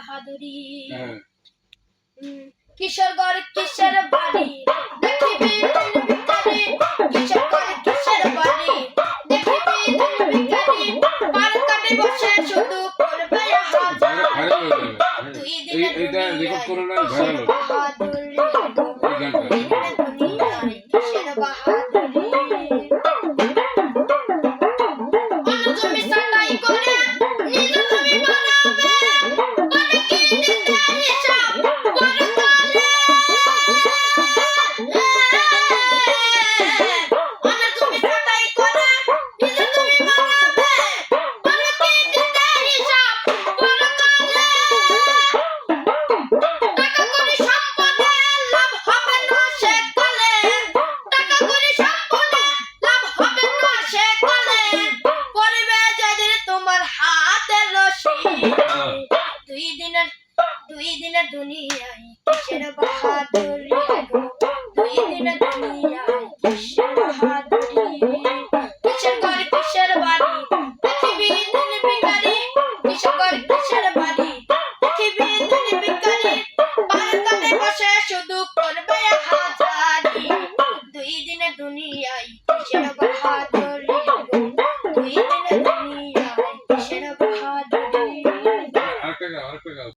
বাহাদুরি কিশোর ঘরে কিসের বাড়ি দেখিবি দিন ভিখারি কিশোর ঘরে কিসের বাড়ি দেখিবি দিন ভিখারি পার কাটে বসে শুধু করবে হাজার তুই দিনে এটা রেকর্ড করো না ভাইরাল বাহাদুরি কিসের বাহাদুরি তুমি সাটাই করে নিজে তুমি বানাবে বলে কি দিতে হিসাব বড় কালে তুমি সাটাই করে নিজে তুমি বানাবে বলে কি দিতে হিসাব বড় কালে টাকা করি সম্পদে লাভ হবে না সে কালে টাকা করি সম্পদে লাভ হবে না সে কালে পরিবে যাদের তোমার হাতের রশি দুই দিনের দুনিয়ায় কিসের বাহাদুরি দুই দিনের দুনিয়ায় কিসের বাহাদুরি